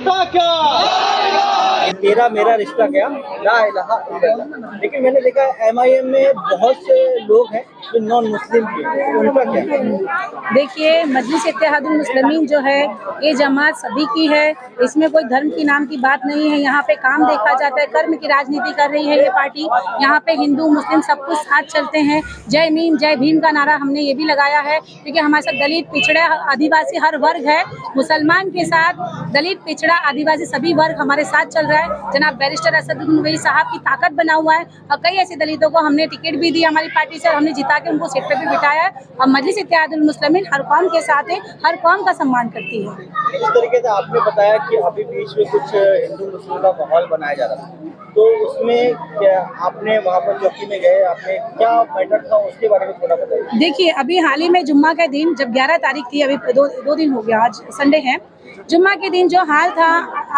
रिश्ता क्या, तेरा मेरा रिश्ता क्या, ला इलाहा इल्लल्लाह। लेकिन मैंने देखा MIM में बहुत से लोग हैं जो नॉन मुस्लिम के, उनका क्या? देखिए, मजलिस इत्तेहादुल मुस्लिमीन जो है ये जमात सभी की है, इसमें कोई धर्म की नाम की बात नहीं है। यहाँ पे काम देखा जाता है, कर्म की राजनीति कर रही है ये पार्टी। यहाँ पे हिंदू मुस्लिम सब कुछ साथ चलते हैं। जय मीम जय भीम का नारा हमने ये भी लगाया है, क्योंकि हमारे साथ दलित पिछड़ा आदिवासी हर वर्ग है। मुसलमान के साथ दलित पिछड़ा आदिवासी सभी वर्ग हमारे साथ चल रहा है। जनाब बैरिस्टर असदुद्दीन ओवैसी साहब की ताकत बना हुआ है, और कई ऐसे दलितों को हमने टिकट भी दी हमारी पार्टी से, और हमने जिता के उनको सीट पे भी बिठाया है। और मजलिस इत्तेहादुल मुस्लिमीन हर कौम के साथ है, हर कौम का सम्मान करती है। इस तरीके से आपने बताया कि अभी बीच में कुछ हिंदू मुस्लिम का माहौल बनाया जा रहा था, तो उसमें क्या आपने वहाँ पर चौकी में गए, आपने क्या मैटर था उसके बारे में थोड़ा बताइए। देखिए, अभी हाल ही में जुम्मा का दिन जब 11 तारीख थी, अभी दो दिन हो गया, आज संडे है। जुम्मा के दिन जो हाल था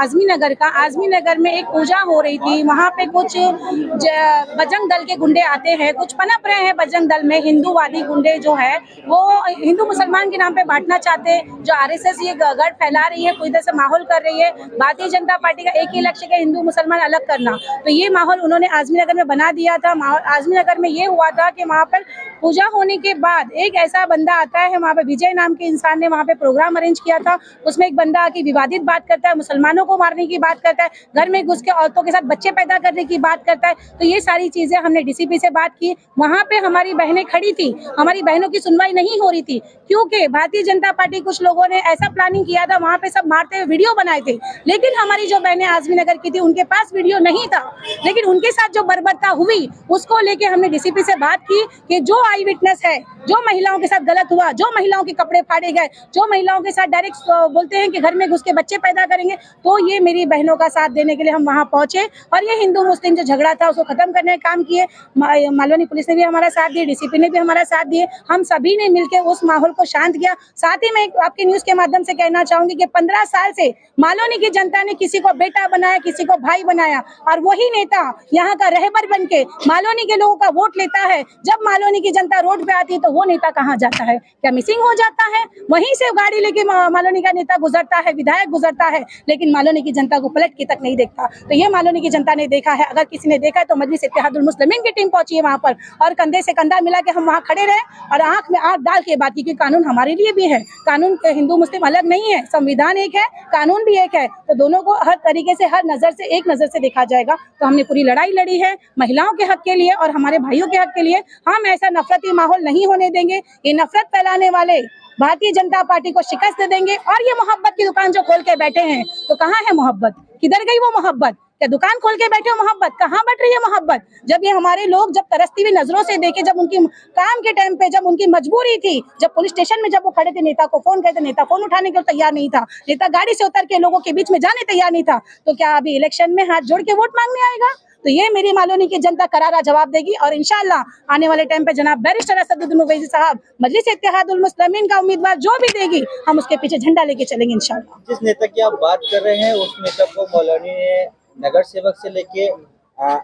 आजमी नगर का, आजमी नगर में एक पूजा हो रही थी। वहाँ पे कुछ बजरंग दल के गुंडे आते हैं, कुछ पनप रहे हैं बजरंग दल में। हिंदूवादी गुंडे जो है वो हिंदू मुसलमान के नाम पे बांटना चाहते हैं। जो RSS ये गड़ फैला रही है, पूरी तरह से माहौल कर रही है। भारतीय जनता पार्टी का एक ही लक्ष्य है, हिंदू मुसलमान अलग करना। तो ये माहौल उन्होंने आजमी नगर में बना दिया था। आजमी नगर में ये हुआ था कि वहाँ पर पूजा होने के बाद एक ऐसा बंदा आता है, वहाँ पे विजय नाम के इंसान ने वहाँ पे प्रोग्राम अरेंज किया था। उसमें एक बंदा आके विवादित बात करता है, मुसलमानों को मारने की बात करता है, घर में घुस के औरतों के साथ बच्चे पैदा करने की बात करता है। तो ये सारी चीजें हमने DCP से बात की। वहाँ पे हमारी बहनें खड़ी थी, हमारी बहनों की सुनवाई नहीं हो रही थी, क्योंकि भारतीय जनता पार्टी कुछ लोगों ने ऐसा प्लानिंग किया था, वहाँ पे सब मारते हुए वीडियो बनाए थे। लेकिन हमारी जो बहनें आजमी नगर की थी उनके पास वीडियो नहीं था, लेकिन उनके साथ जो बर्बरता हुई उसको लेके हमने DCP से बात की कि जो आई विटनेस है, जो महिलाओं के साथ गलत हुआ, जो महिलाओं के कपड़े फाड़े गए, जो महिलाओं के साथ डायरेक्ट बोलते हैं कि घर में घुस के बच्चे पैदा करेंगे, तो ये मेरी बहनों का साथ देने के लिए हम वहाँ पहुंचे और ये हिंदू मुस्लिम जो झगड़ा था उसको खत्म करने का काम किए। मालवनी पुलिस ने भी हमारा साथ दिया, DCP ने भी हमारा साथ दिए। हम सभी ने मिलकर उस माहौल को शांत किया। साथ ही मैं आपके न्यूज के माध्यम से कहना चाहूंगी कि 15 साल से मालवनी की जनता ने किसी को बेटा बनाया, किसी को भाई बनाया, और वही नेता यहाँ का रहबर बन के मालवनी के लोगों का वोट लेता है। जब मालवनी की जनता रोड पे आती है तो वो नेता कहाँ जाता है? क्या मिसिंग हो जाता है? वहीं से गाड़ी लेके मालवनी का नेता गुजरता है, विधायक गुजरता है, लेकिन मालवनी की जनता को पलट के तक नहीं देखता। तो ये मालवनी की जनता ने देखा है। अगर किसी ने देखा है तो मजलिस इत्तेहादुल मुस्लिमीन की टीम पहुंची है वहाँ पर, और कंधे से कंधा मिला के हम वहाँ खड़े रहे और आंख में आंख डाल के बात की, क्योंकि कानून हमारे लिए भी है। कानून हिंदू मुस्लिम अलग नहीं है, संविधान एक है, कानून भी एक है। तो दोनों को हर तरीके से, हर नजर से, एक नजर से देखा जाएगा। तो हमने पूरी लड़ाई लड़ी है महिलाओं के हक के लिए और हमारे भाइयों के हक के लिए। हम ऐसा नफरती माहौल नहीं होने देंगे। ये नफरत फैलाने वाले भारतीय जनता पार्टी को शिकस्त दे देंगे। और ये मोहब्बत की दुकान जो खोल के बैठे हैं, तो कहाँ है मोहब्बत? किधर गई वो मोहब्बत? क्या दुकान खोल के बैठे हो? मोहब्बत कहाँ बैठ रही है? मोहब्बत जब ये हमारे लोग जब तरसती हुई नजरों से देखे, जब उनकी काम के टाइम पे, जब उनकी मजबूरी थी, जब पुलिस स्टेशन में जब वो खड़े थे, नेता को फोन करते, नेता फोन उठाने के लिए तैयार नहीं था, नेता गाड़ी से उतर के लोगों के बीच में जाने तैयार नहीं था, तो क्या अभी इलेक्शन में हाथ जोड़ के वोट मांगने आएगा? तो ये मेरी मालवनी की जनता करारा जवाब देगी। और इंशाल्लाह आने वाले टाइम पे जनाब बैरिस्टर असदुद्दीन ओवैसी साहब मजलिस इत्तेहादुल मुस्लिमीन का उम्मीदवार जो भी देगी, हम उसके पीछे झंडा लेके चलेंगे इंशाल्लाह। जिस नेता की आप बात कर रहे हैं उस नेता को मौलानी ने नगर सेवक से लेके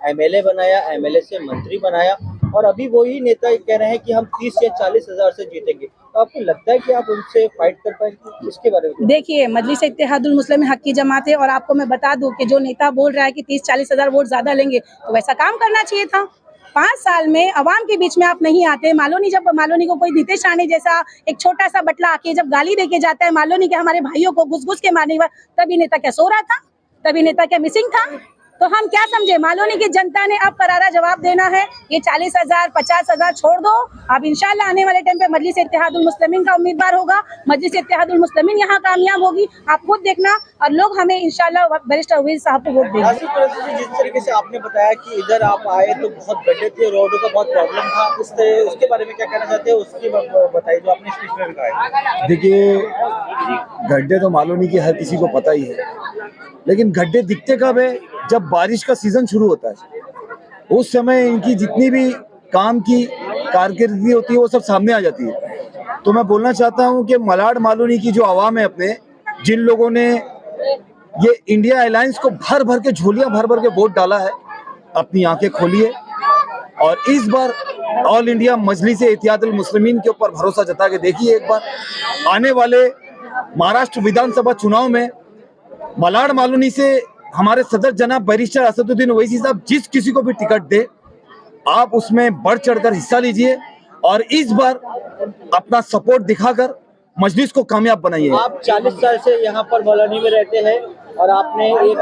MLA बनाया, MLA से मंत्री बनाया, और अभी वही नेता कह रहे हैं कि हम 30 या 40 हजार से जीतेंगे। तो आपको लगता है कि आप उनसे फाइट कर पाएंगे? इसके बारे में देखिए, मजलिस इत्तेहादुल मुस्लिमीन हक की जमात है, और आपको मैं बता दूं कि जो नेता बोल रहा है कि 30-40 हजार वोट ज्यादा लेंगे, तो वैसा काम करना चाहिए था। 5 साल में अवाम के बीच में आप नहीं आते। मालवनी को कोई नीतीश राणे जैसा एक छोटा सा बटला आके जब गाली देके जाता है मालवनी के हमारे भाइयों को घुस घुस के मारने के बाद, तभी नेता क्या सो रहा था? तभी नेता क्या मिसिंग था? तो हम क्या समझे? मालवनी की जनता ने अब करारा जवाब देना है। ये 40 हजार 50 हजार छोड़ दो। अब इंशाल्लाह आने वाले टाइम पे मजलिस इत्तेहादुल मुस्लिमीन का उम्मीदवार होगा, मजलिस इत्तेहादुल मुस्लिमीन यहाँ कामयाब होगी। आप खुद देखना, और लोग हमें इंशाल्लाह बैरिस्टर ओवैसी साहब को वोट देंगे। जिस तरीके से आपने बताया कि इधर आप आए तो बहुत गड्ढे थे, रोडों का बहुत प्रॉब्लम था, उसके बारे में क्या कहना चाहते हैं? उसकी बताइए जो आपने स्पीच में कहा। देखिए, गड्ढे तो मालवनी की हर किसी को पता ही है, लेकिन गड्ढे दिखते कब है? जब बारिश का सीजन शुरू होता है, उस समय इनकी जितनी भी काम की कारकिर्दगी होती है वो सब सामने आ जाती है। तो मैं बोलना चाहता हूं कि मलाड मालवनी की जो आवाम है, अपने जिन लोगों ने ये इंडिया अलायंस को भर भर के झोलियां भर भर के वोट डाला है, अपनी आंखें खोलिए और इस बार ऑल इंडिया मजलिस इत्तेहादुल मुस्लिमीन के ऊपर भरोसा जता के देखिए। एक बार आने वाले महाराष्ट्र विधानसभा चुनाव में मलाड मालूनी से हमारे सदर जनाब बैरिस्टर असदुद्दीन ओवैसी साहब जिस किसी को भी टिकट दे, आप उसमें बढ़ चढ़कर हिस्सा लीजिए और इस बार अपना सपोर्ट दिखाकर मजलिस को कामयाब बनाइए। आप 40 साल से यहाँ पर मौलानी में रहते हैं और आपने एक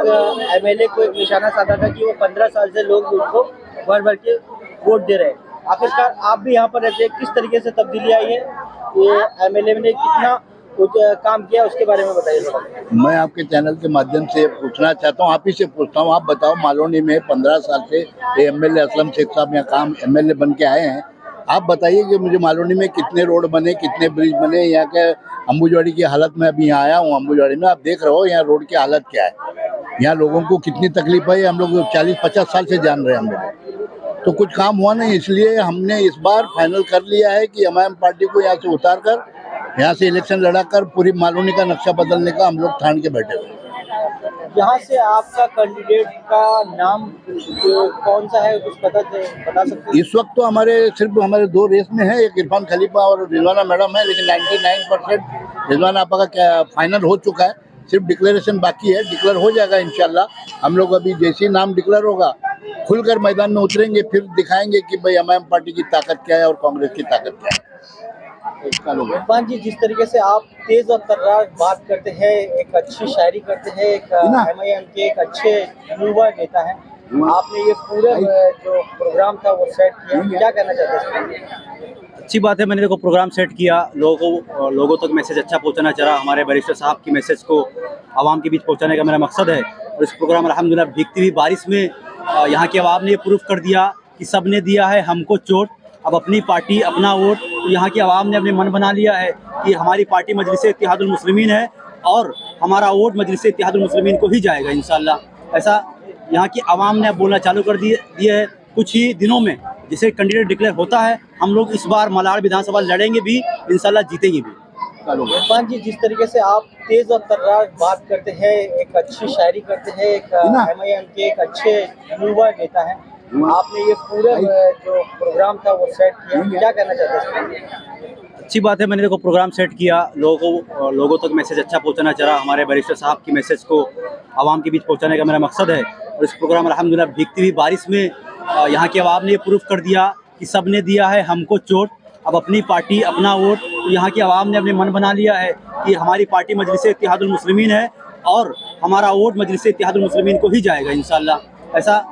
एमएलए को एक निशाना साधा था कि वो 15 साल से लोग उनको भर भर के वोट दे रहे हैं। आखिरकार आप भी यहाँ पर रहते हैं, किस तरीके से तब्दीली आई है, ये एमएलए ने कितना कुछ काम किया, उसके बारे में बताइए थोड़ा। मैं आपके चैनल के माध्यम से पूछना चाहता हूँ, आप ही से पूछता हूँ, आप बताओ मालौनी में 15 साल से एमएलए असलम शेख साहब यहाँ काम एमएलए बन के आए हैं। आप बताइए कि मुझे मालौनी में कितने रोड बने, कितने ब्रिज बने। यहाँ के अंबुजवाड़ी की हालत में अभी यहाँ आया हूँ, अंबुजवाड़ी में आप देख रहे हो यहाँ रोड की हालत क्या है। यहाँ लोगों को कितनी तकलीफ है, हम लोग 40-50 साल से जान रहे हैं हम लोग, तो कुछ काम हुआ नहीं। इसलिए हमने इस बार फाइनल कर लिया है कि एमआईएम पार्टी को यहाँ से उतार कर, यहाँ से इलेक्शन लड़ाकर पूरी मालौनी का नक्शा बदलने का हम लोग ठान के बैठे हुए। यहाँ से आपका कैंडिडेट का नाम कौन सा है, कुछ बता सकते हैं? इस वक्त तो सिर्फ हमारे 2 रेस में है, एक इरफान खलीफा और रिजवाना मैडम है, लेकिन 99% रिजवाना आपा का फाइनल हो चुका है, सिर्फ डिक्लेरेशन बाकी है। डिक्लेयर हो जाएगा इंशाल्लाह। हम लोग अभी जैसे ही नाम डिक्लेयर होगा खुलकर मैदान में उतरेंगे, फिर दिखाएंगे कि भाई एमआईएम पार्टी की ताकत क्या है और कांग्रेस की ताकत क्या है। इरफान जी, जिस तरीके से आप तेज और तर्रार बात करते हैं, एक अच्छी शायरी करते हैं, एक एमआईएम के एक अच्छे युवा नेता हैं, आपने ये पूरा जो प्रोग्राम था वो सेट किया, क्या कहना चाहते हैं? अच्छी बात है, मैंने देखो प्रोग्राम सेट किया, लोगों तक मैसेज अच्छा पहुंचाना चाह रहा। हमारे बैरिस्टर साहब की मैसेज को आवाम के बीच पहुंचाने का मेरा मकसद है। और इस प्रोग्राम अल्हम्दुलिल्लाह भीगती हुई बारिश में यहाँ की आवाम ने ये प्रूफ कर दिया कि सब ने दिया है हमको चोट, अब अपनी पार्टी अपना वोट। तो यहाँ की आवाम ने अपने मन बना लिया है कि हमारी पार्टी मजलिस इत्तेहादुल मुस्लिमीन है और हमारा वोट मजलिस इत्तेहादुल मुस्लिमीन को ही जाएगा इंशाल्लाह। ऐसा यहाँ की आवाम ने अब बोलना चालू कर दिए है। कुछ ही दिनों में जिसे कैंडिडेट डिक्लेयर होता है, हम लोग इस बार मलाड विधानसभा लड़ेंगे भी, इंशाल्लाह जीतेंगे भी। इरफान जी, जिस तरीके से आप तेज और तर्रार बात करते हैं, एक अच्छी शायरी करते हैं, एक एमआईएम के एक अच्छे युवा नेता हैं, आपने ये पूरा जो प्रोग्राम था वो सेट किया, क्या कहना चाहते हैं? अच्छी बात है, मैंने देखो प्रोग्राम सेट किया, लोगों तक मैसेज अच्छा पहुंचाना चाह रहा। हमारे बैरिस्टर साहब की मैसेज को आवाम के बीच पहुंचाने का मेरा मकसद है। और इस प्रोग्राम अल्हम्दुलिल्लाह भीगती हुई बारिश में यहाँ की आवाम ने ये प्रूफ कर दिया कि सब ने दिया है हमको चोट, अब अपनी पार्टी अपना वोट। तो यहाँ की आवाम ने अपने मन बना लिया है कि हमारी पार्टी मजलिस इत्तेहादुल मुस्लिमीन है और हमारा वोट मजलिस इत्तेहादुल मुस्लिमीन को ही जाएगा इंशाल्लाह। ऐसा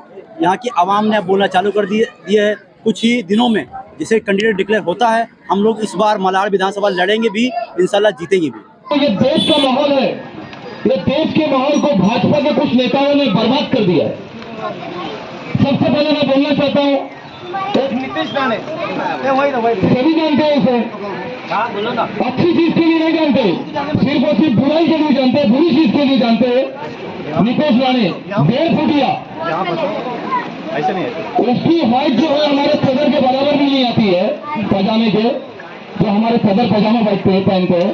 यहाँ की आवाम ने अब बोलना चालू कर दिए है। कुछ ही दिनों में जिसे कैंडिडेट डिक्लेयर होता है, हम लोग इस बार मलाड विधानसभा लड़ेंगे भी, इंशाल्लाह जीतेंगे भी। तो ये देश का माहौल है, ये देश के माहौल को भाजपा के कुछ नेताओं ने बर्बाद कर दिया है। सबसे पहले मैं बोलना चाहता हूँ, नीतीश राणे सभी जानते हैं उसे, अच्छी चीज के लिए नहीं जानते, सिर्फ और सिर्फ बुराई के लिए जानते हैं, बुरी चीज के लिए जानते हैं। नीतीश राणे 1.5 फुटिया, उसकी हाइट जो है हमारे सदर के बराबर भी नहीं आती है, पजामे के, जो हमारे सदर पजामा पहनते हैं,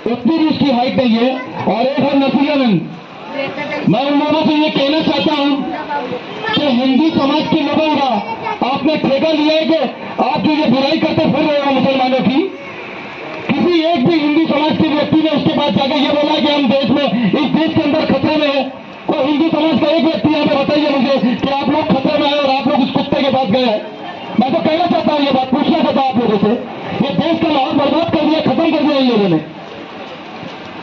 उतनी भी उसकी हाइट नहीं है। और एक है नसीरानंद, मैं उन लोगों से ये कहना चाहता हूँ कि हिंदू समाज के लोगों का आपने ठेका लिया है कि आप जो ये बुराई करते फिर रहे हो मुसलमानों की। किसी एक भी हिंदू समाज के व्यक्ति ने उसके पास जाकर ये बोला कि हम देश में, इस देश के अंदर खतरे में है, तो हिंदू समाज का एक व्यक्ति यहाँ पे बताइए मुझे कि आप लोग खतरे में आए और आप लोग उस कुत्ते के पास गए। मैं तो कहना चाहता हूँ, ये बात पूछना चाहता हूँ आप लोगों से, ये देश का माहौल बर्बाद कर दिया, खत्म कर दिया इन लोगों ने।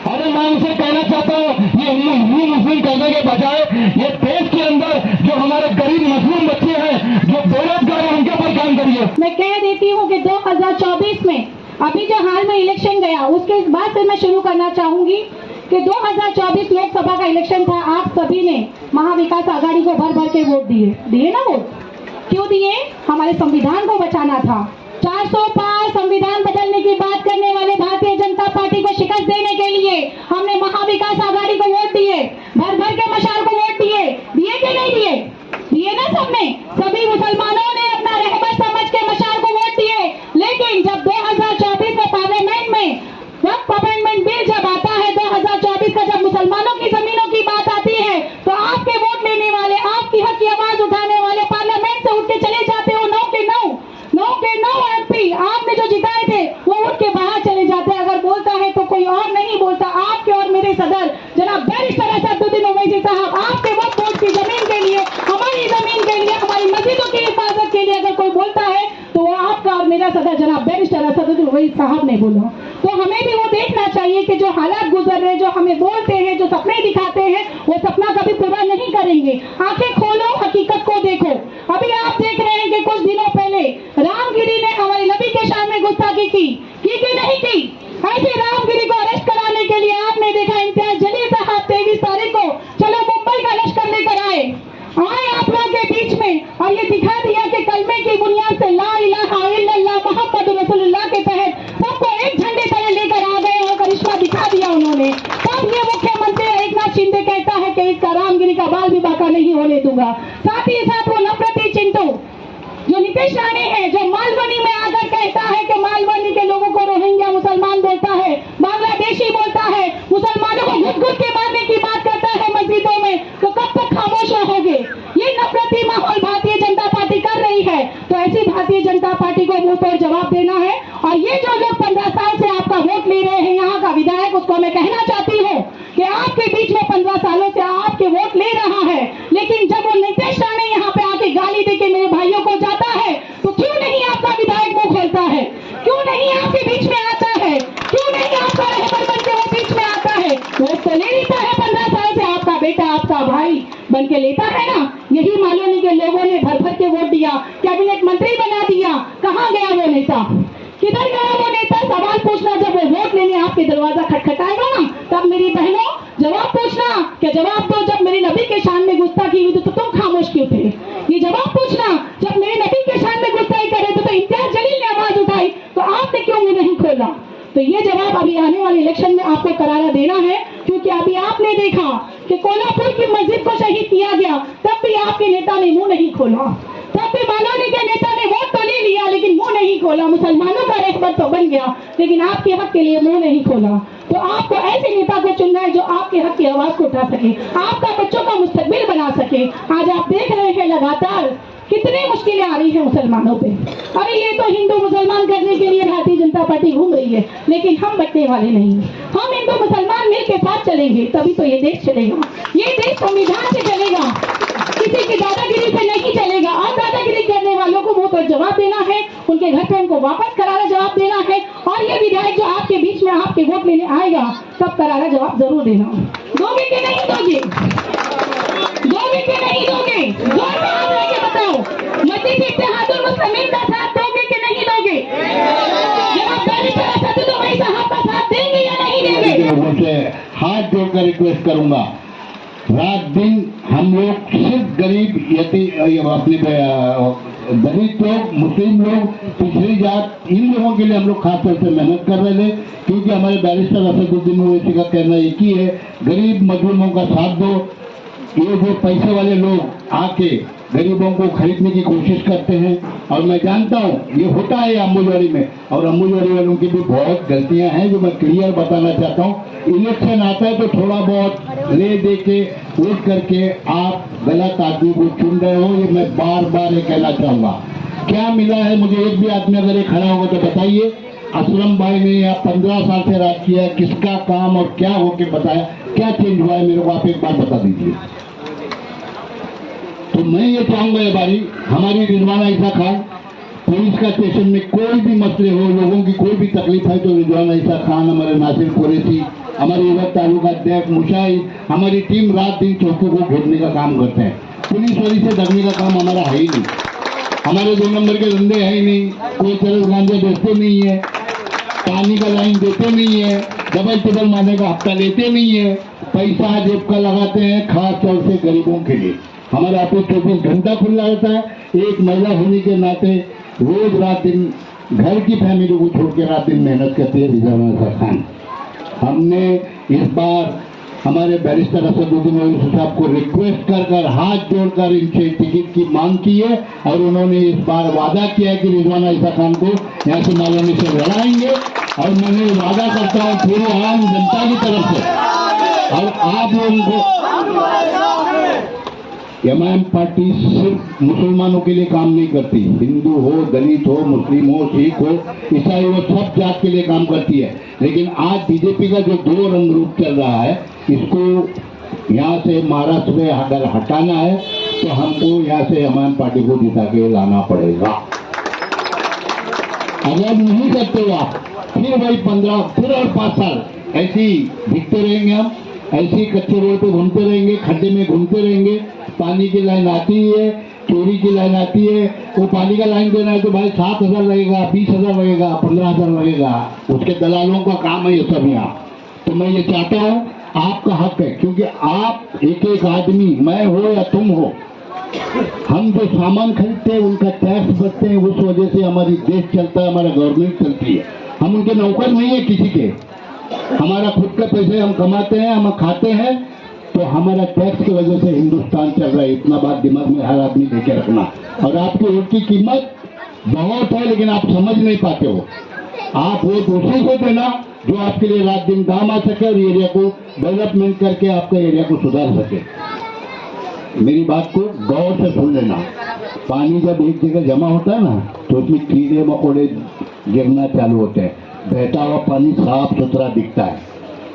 अरे मैं उनसे कहना चाहता हूँ, ये हिंदू मुस्लिम करने के बजाय ये देश के अंदर जो हमारे गरीब मजलूम बच्चे हैं, जो बेरोजगार हैं, उनके ऊपर काम करिए। मैं कह देती हूँ कि 2024 में अभी जो हाल में इलेक्शन गया, उसके बाद से मैं शुरू करना चाहूंगी कि 2024 लोकसभा का इलेक्शन था। आप सभी ने महाविकास आघाड़ी को भर भर के वोट दिए ना। वोट क्यों दिए? हमारे संविधान को बचाना था। 400 पार संविधान बदलने की बात करने वाले भारतीय जनता पार्टी को शिकस्त देने के लिए हमने महाविकास आघाड़ी को वोट दिए, भर भर के मशाल को वोट दिए कि नहीं दिए? दिए ना सबने। सभी मुसलमानों ने अपना रहमत समझ के मशाल को वोट दिए। लेकिन जब 2024 में पार्लियामेंट में वक्फ अमेंडमेंट बिल जब आता है 2024 का, जब मुसलमानों की जमीनों की बात आती है, तो आपके वोट लेने वाले, आपकी हक की आवाज उठाने वाले पार्लियामेंट से उठ के चले जाते हो। 9 MP आपने जो जिताए थे वो उठ के बाहर चले जाते हैं। अगर बोलता है तो कोई और नहीं बोलता, आपके और मेरे सदर जनाब बैरिस्टर सदर जनाब बैरिस्टर असदुद्दीन ओवैसी साहब ने बोला। तो हमें भी वो देखना चाहिए कि जो हालात गुजर रहे, जो हमें बोलते हैं, जो सपने दिखाते हैं, वो सपना कभी पूरा नहीं करेंगे। आंखें खोलो, हकीकत को देखो। अभी आप देख रहे हैं कि कुछ दिनों पहले रामगिरी ने हमारे नबी के शान में गुस्ताखी की कि नहीं की? ऐसे रामगिरी को अरेस्ट कराने के लिए आपने देखा इम्तियाज जलील साहब 23 तारीख को चलो मुंबई का लश्कर लेकर आए आप लोगों के बीच में, और ये दिखा दिया कि कलमे की बुनियाद से ला इलाहा इल्लल्लाह मुहम्मद रसूलुल्लाह के तहत सबको एक झंडे तले लेकर आ गए और करिश्मा दिखा दिया उन्होंने। तब ये मुख्यमंत्री एकनाथ शिंदे कहता है कि इसका रामगिरी का बाल भी बाका नहीं होने दूंगा। साथ ही साथ वो नफरती चिंटू जो नीतीश राणे है, जो मालवनी में आकर कहता है कि मालवनी के लोगों को रोहिंग्या मुसलमान बोलता है, बांग्लादेशी बोलता है, मुसलमानों को घुस घुस के मारने की बात करता है मस्जिदों में, तो कब तक खामोश रहोगे? ये नफरती माहौल भारतीय जनता पार्टी कर रही है, तो ऐसी भारतीय जनता पार्टी को मुंह तोड़ जवाब देना है। और ये जो लोग 15 साल से आपका वोट ले रहे हैं, यहाँ का विधायक, उसको मैं कहना चाहती हूँ कि आपके बीच में 15 सालों से आपके वोट ले रहा है, लेकिन जब वो नीतीश राणे यहाँ पे आके गाली दे के मेरे भाइयों को जाता है, तो क्यों नहीं आपका विधायक मुंह खोलता है? क्यों नहीं आपके बीच में आता है? क्यों नहीं आपका रहबर बन के वो बीच में आता है? वोट तो ले लेता है 15 साल से, आपका बेटा, आपका भाई बन के लेता है ना। यही मालवनी के लोगों ने भर भर के वोट दिया, कैबिनेट मंत्री बना दिया। कहाँ गया वो नेता? किधर गया वो नेता? सवाल पूछना जब वो वोट लेने आपके दरवाजा खटखटाएगा ना, तब मेरी बहनों जवाब पूछना कि जवाब दो, जब मेरे नबी के शान में गुस्ताखी हुई तो तुम खामोश क्यों थे? ये जवाब पूछना, जब मेरे नबी के शान में गुस्ताखी करे तो इम्तियाज जलील ने आवाज उठाई तो आपने क्यों मुंह नहीं खोला? तो ये जवाब अभी आने वाले इलेक्शन में आपको करारा देना है, क्योंकि अभी आपने देखा कि कोल्हापुर की मस्जिद को शहीद किया गया, तब भी आपके नेता ने मुंह नहीं खोला। तब भी मालवनी के नेता ने वोट तो ले लिया लेकिन मुंह नहीं खोला। मुसलमानों का रहबर तो बन गया लेकिन आपके हक के लिए मुंह नहीं खोला। तो आपको ऐसे नेता को चुनना है जो आपके हक की आवाज को उठा सके, आपका बच्चों का मुस्तकबिल बना सके। आज आप देख रहे हैं लगातार कितनी मुश्किलें आ रही है मुसलमानों पे। अरे ये तो हिंदू मुसलमान करने के लिए भारतीय जनता पार्टी घूम रही है, लेकिन हम बटने वाले नहीं। हम हिंदू मुसलमान मिल के साथ चलेंगे, तभी तो ये देश चलेगा। ये देश संविधान से चलेगा, किसी की दादागिरी से नहीं चलेगा। और दादागिरी करने वालों को मुंह पर जवाब देना है, उनके घर पे उनको वापस करारा जवाब देना है। और ये विधायक जो आपके बीच में आपके वोट लेने आएगा, तब करारा जवाब जरूर देना। दोगे कि नहीं दोगे? दोगे कि नहीं दोगे? जोर में हाथ लेके बताओ। मस्जिद इत्तेहादुल मुस्लिमीन का साथ दोगे कि नहीं दोगे? जनाब बैरिस्टर असदुद्दीन ओवैसी साहब का साथ देंगे या नहीं देंगे? लोगों से हाथ जोड़कर रिक्वेस्ट करूंगा, रात दिन हम लोग सिर्फ गरीब अपने दलित लोग, मुस्लिम लोग, पिछड़ी जात, इन लोगों के लिए हम लोग खासतौर से मेहनत कर रहे थे, क्योंकि हमारे बैरिस्टर असदुद्दीन ओवैसी का कहना एक ही है, गरीब मजलूमों का साथ दो। ये जो पैसे वाले लोग आके गरीबों को खरीदने की कोशिश करते हैं, और मैं जानता हूँ ये होता है अम्बुजवाड़ी में, और अम्बुजवाड़ी वालों की भी बहुत गलतियां हैं जो मैं क्लियर बताना चाहता हूँ। इलेक्शन आता है तो थोड़ा बहुत ले दे के वोट करके आप गलत आदमी को चुन रहे हो, ये मैं बार बार ये कहना चाहूंगा। क्या मिला है मुझे? एक भी आदमी अगर ये खड़ा होगा तो बताइए। असलम भाई ने यहाँ 15 साल से राज किया, किसका काम और क्या होके बताया, क्या चेंज हुआ है, मेरे को आप एक बार बता दीजिए। तो मैं ये चाहूंगा ये बारी हमारी रिजवाना ईसा खान, पुलिस का स्टेशन में कोई भी मसले हो, लोगों की कोई भी तकलीफ है तो रिजवाना ईसा खान, हमारे नासिर कुरैशी, हमारे युवक तालुका अध्यक्ष मुशाहिद, हमारी टीम रात दिन चौकों को घेरने का काम करते हैं। पुलिस वाली से डरने का काम हमारा है ही नहीं। हमारे 2 नंबर के धंधे है ही नहीं, कोई चरस गांजा बेचते नहीं है, पानी का लाइन देते नहीं है, डबल टिबल मारने का हफ्ता लेते नहीं है, पैसा जेब का लगाते हैं खास तौर से गरीबों के लिए। हमारा ऑफिस 24 घंटा खुला रहता है। एक महिला होने के नाते रोज रात दिन घर की फैमिली को छोड़ के रात दिन मेहनत करती है रिजवाना खान। हमने इस बार हमारे बैरिस्टर असदुद्दीन ओवैसी साहब को रिक्वेस्ट कर हाथ जोड़कर इनसे टिकट की मांग की है, और उन्होंने इस बार वादा किया है कि रिजवाना ईसा खान को यहाँ से मालवनी से लड़ाएंगे। और मैंने वादा करता हूँ पूरी आम जनता की तरफ से, और आप लोगों को एमआईएम पार्टी सिर्फ मुसलमानों के लिए काम नहीं करती, हिंदू हो, दलित हो, मुस्लिम हो, सिख हो, ईसाई हो, सब जात के लिए काम करती है। लेकिन आज बीजेपी का जो 2 रंग रूप चल रहा है, इसको यहाँ से महाराष्ट्र में अगर हटाना है तो हमको यहाँ से एमआईएम पार्टी को जिता के लाना पड़ेगा। अगर नहीं करते हो आप, फिर वही 15 फिर और 5 साल ऐसे ही दिखते रहेंगे हम, ऐसे ही कच्चे रोड पे घूमते रहेंगे, खड्डे में घूमते रहेंगे। पानी की लाइन आती है, चोरी की लाइन आती है, वो पानी का लाइन देना है तो भाई 7,000 लगेगा, 20,000 लगेगा, 15,000 लगेगा, उसके दलालों का काम है ये सब यहाँ। तो मैं ये चाहता हूँ, आपका हक है, क्योंकि आप एक एक आदमी, मैं हो या तुम हो, हम जो सामान खरीदते हैं उनका टैक्स भरते हैं, उस वजह से हमारी देश चलता है, हमारा गवर्नमेंट चलती है। हम उनके नौकर नहीं है किसी के, हमारा खुद का पैसे हम कमाते हैं, हम खाते हैं, तो हमारा टैक्स की वजह से हिंदुस्तान चल रहा है। इतना बात दिमाग में हर आदमी लेके रखना। और आपके वोट की कीमत बहुत है, लेकिन आप समझ नहीं पाते हो। आप वोट उसी को देना जो आपके लिए रात दिन काम आ सके और एरिया को डेवलपमेंट करके आपका एरिया को सुधार सके। मेरी बात को गौर से सुन लेना। पानी जब एक जगह जमा होता है ना, तो उसमें कीड़े मकोड़े गिरना चालू होते हैं। बहता हुआ पानी साफ सुथरा दिखता है।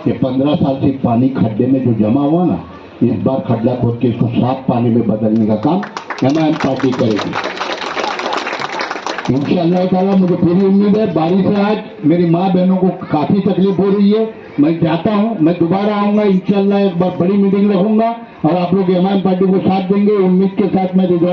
ये 15 साल से पानी खड्डे में जो जमा हुआ ना, इस बार खड्डा खोद के इसको साफ पानी में बदलने का काम एमआईएम पार्टी करेगी इंशाअल्लाह ताला। मुझे पूरी उम्मीद है। बारिश से आज मेरी माँ बहनों को काफी तकलीफ हो रही है। मैं चाहता हूँ मैं दोबारा आऊंगा इंशाअल्लाह, एक बार बड़ी मीटिंग रखूंगा और आप लोग एमआईएम पार्टी को साथ देंगे। उम्मीद के साथ मैं